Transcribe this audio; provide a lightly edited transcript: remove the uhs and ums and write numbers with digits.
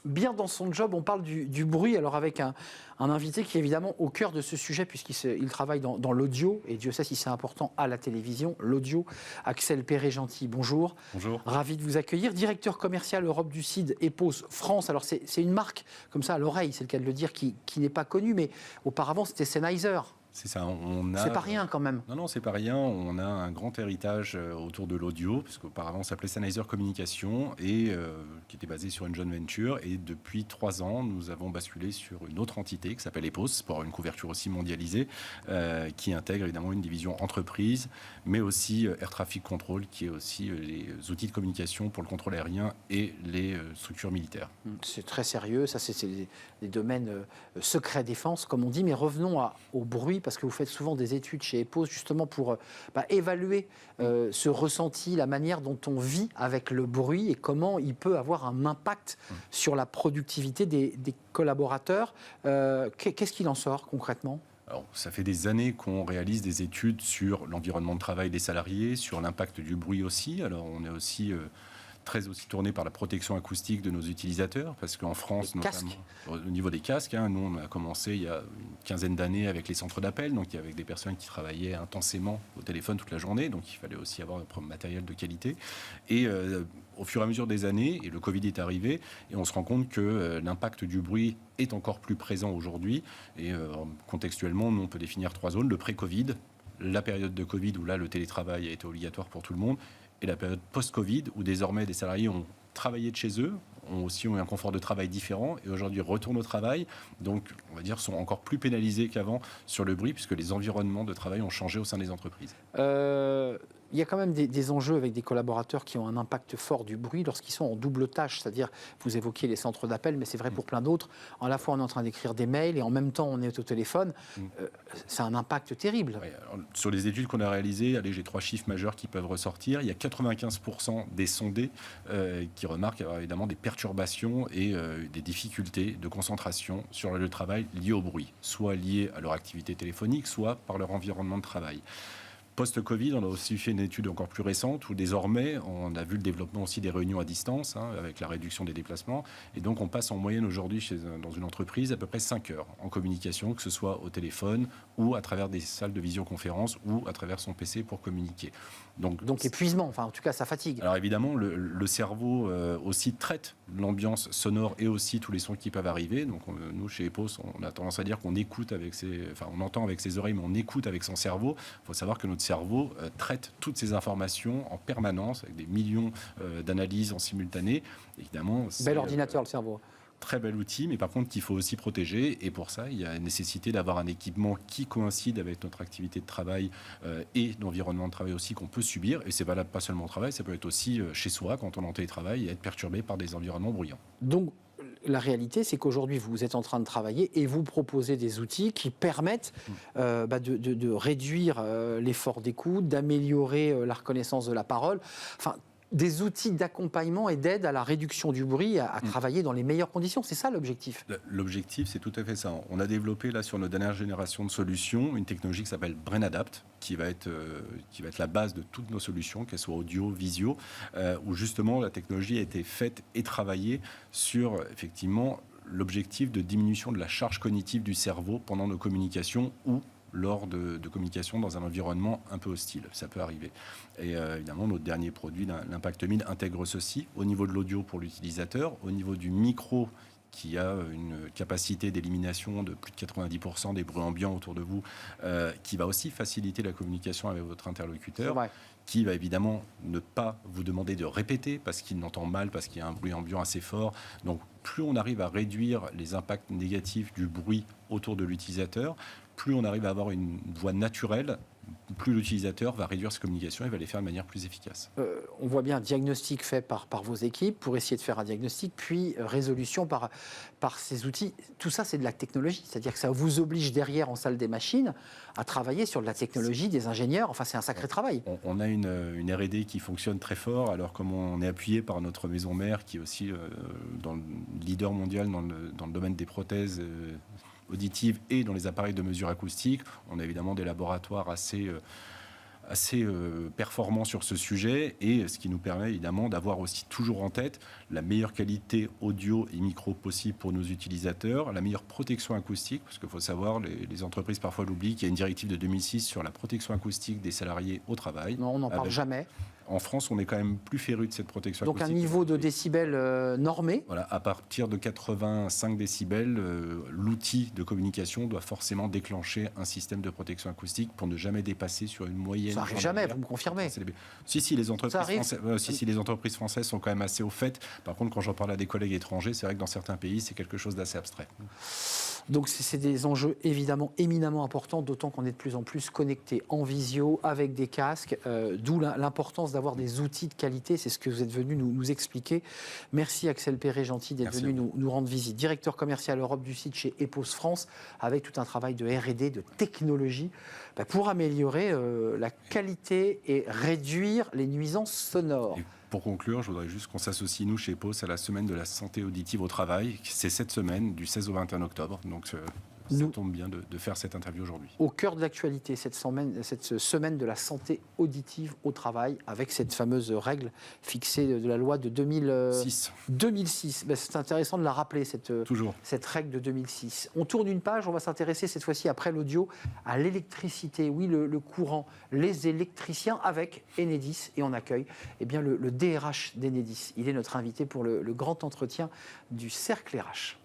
bien dans son job. On parle du bruit, alors avec un invité qui est évidemment au cœur de ce sujet, puisqu'il travaille dans l'audio, et Dieu sait si c'est important à la télévision, l'audio. Axel Perret-Gentil, bonjour. Bonjour. Ravi de vous accueillir. Directeur commercial Europe du CID, EPOS France. Alors c'est une marque, comme ça à l'oreille, c'est le cas de le dire, qui n'est pas connue, mais auparavant c'était Sennheiser. C'est ça, c'est pas rien quand même. Non, c'est pas rien. On a un grand héritage autour de l'audio, parce qu'auparavant, ça s'appelait Sennheiser Communication, et qui était basé sur une joint venture. Et depuis 3 ans, nous avons basculé sur une autre entité qui s'appelle EPOS, pour une couverture aussi mondialisée, qui intègre évidemment une division entreprise, mais aussi Air Traffic Control, qui est aussi les outils de communication pour le contrôle aérien et les structures militaires. C'est très sérieux, ça c'est des domaines secret défense, comme on dit, mais revenons au bruit, parce que vous faites souvent des études chez EPOS justement pour évaluer ce ressenti, la manière dont on vit avec le bruit et comment il peut avoir un impact sur la productivité des collaborateurs. Qu'est-ce qu'il en sort concrètement ? Alors, ça fait des années qu'on réalise des études sur l'environnement de travail des salariés, sur l'impact du bruit aussi. Alors, on est aussi très aussi tourné par la protection acoustique de nos utilisateurs, parce qu'en France, notamment au niveau des casques, nous on a commencé il y a une quinzaine d'années avec les centres d'appel, donc avec des personnes qui travaillaient intensément au téléphone toute la journée, donc il fallait aussi avoir un matériel de qualité. Et au fur et à mesure des années, et le Covid est arrivé, et on se rend compte que l'impact du bruit est encore plus présent aujourd'hui. Et contextuellement, nous on peut définir 3 zones: le pré-Covid, la période de Covid où là le télétravail a été obligatoire pour tout le monde, et la période post-Covid, où désormais des salariés ont travaillé de chez eux, ont aussi eu un confort de travail différent, et aujourd'hui retournent au travail, donc on va dire sont encore plus pénalisés qu'avant sur le bruit, puisque les environnements de travail ont changé au sein des entreprises. Il y a quand même des enjeux avec des collaborateurs qui ont un impact fort du bruit lorsqu'ils sont en double tâche, c'est-à-dire, vous évoquiez les centres d'appel, mais c'est vrai pour plein d'autres, à la fois on est en train d'écrire des mails et en même temps on est au téléphone, c'est un impact terrible. Oui, alors, sur les études qu'on a réalisées, allez, j'ai 3 chiffres majeurs qui peuvent ressortir. Il y a 95% des sondés qui remarquent avoir évidemment des perturbations et des difficultés de concentration sur le travail liées au bruit, soit liées à leur activité téléphonique, soit par leur environnement de travail. Post-Covid, on a aussi fait une étude encore plus récente où désormais, on a vu le développement aussi des réunions à distance, avec la réduction des déplacements. Et donc, on passe en moyenne aujourd'hui dans une entreprise à peu près 5 heures en communication, que ce soit au téléphone ou à travers des salles de visioconférence ou à travers son PC pour communiquer. Donc épuisement, enfin en tout cas ça fatigue. Alors évidemment, le cerveau aussi traite l'ambiance sonore et aussi tous les sons qui peuvent arriver. Donc nous, chez EPOS, on a tendance à dire qu'on écoute on entend avec ses oreilles, mais on écoute avec son cerveau. Il faut savoir que notre cerveau traite toutes ces informations en permanence, avec des millions d'analyses en simultané. Évidemment, bel ordinateur, le cerveau. Très bel outil, mais par contre qu'il faut aussi protéger, et pour ça il y a nécessité d'avoir un équipement qui coïncide avec notre activité de travail et l'environnement de travail aussi qu'on peut subir, et c'est valable pas seulement au travail, ça peut être aussi chez soi quand on est en télétravail et être perturbé par des environnements bruyants. Donc la réalité, c'est qu'aujourd'hui, vous êtes en train de travailler et vous proposez des outils qui permettent de réduire l'effort d'écoute, d'améliorer la reconnaissance de la parole. Enfin, des outils d'accompagnement et d'aide à la réduction du bruit, à travailler dans les meilleures conditions. C'est ça l'objectif. L'objectif, c'est tout à fait ça. On a développé là sur nos dernières générations de solutions une technologie qui s'appelle BrainAdapt, qui va être la base de toutes nos solutions, qu'elles soient audio, visio, où justement la technologie a été faite et travaillée sur effectivement l'objectif de diminution de la charge cognitive du cerveau pendant nos communications ou lors de communication dans un environnement un peu hostile. Ça peut arriver. Et évidemment, notre dernier produit, l'Impact 1000, intègre ceci au niveau de l'audio pour l'utilisateur, au niveau du micro qui a une capacité d'élimination de plus de 90% des bruits ambiants autour de vous, qui va aussi faciliter la communication avec votre interlocuteur, qui va évidemment ne pas vous demander de répéter parce qu'il n'entend mal, parce qu'il y a un bruit ambiant assez fort. Donc, plus on arrive à réduire les impacts négatifs du bruit autour de l'utilisateur, plus on arrive à avoir une voix naturelle, plus l'utilisateur va réduire ses communications et va les faire de manière plus efficace. On voit bien un diagnostic fait par vos équipes pour essayer de faire un diagnostic, puis résolution par ces outils. Tout ça, c'est de la technologie. C'est-à-dire que ça vous oblige derrière, en salle des machines, à travailler sur de la technologie, des ingénieurs. Enfin, c'est un sacré travail. On a une R&D qui fonctionne très fort. Alors, comme on est appuyé par notre maison mère, qui est aussi leader mondial dans le domaine des prothèses auditives et dans les appareils de mesure acoustique, on a évidemment des laboratoires assez assez performant sur ce sujet, et ce qui nous permet évidemment d'avoir aussi toujours en tête la meilleure qualité audio et micro possible pour nos utilisateurs, la meilleure protection acoustique, parce qu'il faut savoir, les entreprises parfois l'oublient, qu'il y a une directive de 2006 sur la protection acoustique des salariés au travail. Non, on n'en parle jamais. En France, on est quand même plus féru de cette protection Donc acoustique. un niveau de décibels normé. Voilà, à partir de 85 décibels, l'outil de communication doit forcément déclencher un système de protection acoustique pour ne jamais dépasser sur une moyenne. Ça n'arrive jamais, vous me confirmez? Si, les entreprises françaises sont quand même assez au fait. Par contre, quand j'en parle à des collègues étrangers, c'est vrai que dans certains pays, c'est quelque chose d'assez abstrait. Donc c'est des enjeux évidemment éminemment importants, d'autant qu'on est de plus en plus connectés en visio, avec des casques, d'où l'importance d'avoir des outils de qualité. C'est ce que vous êtes venu nous expliquer. Merci Axel Perret-Gentil d'être venu nous rendre visite. Directeur commercial Europe du site chez Epos France, avec tout un travail de R&D, de technologie, pour améliorer la qualité et réduire les nuisances sonores. Pour conclure, je voudrais juste qu'on s'associe, nous, chez EPOS, à la semaine de la santé auditive au travail. C'est cette semaine, du 16 au 21 octobre. Donc, ça tombe bien de faire cette interview aujourd'hui. Au cœur de l'actualité, cette semaine de la santé auditive au travail, avec cette fameuse règle fixée de la loi de 2006. C'est intéressant de la rappeler, cette règle de 2006. On tourne une page, on va s'intéresser cette fois-ci, après l'audio, à l'électricité. Oui, le courant, les électriciens avec Enedis. Et on accueille le DRH d'Enedis. Il est notre invité pour le grand entretien du Cercle RH.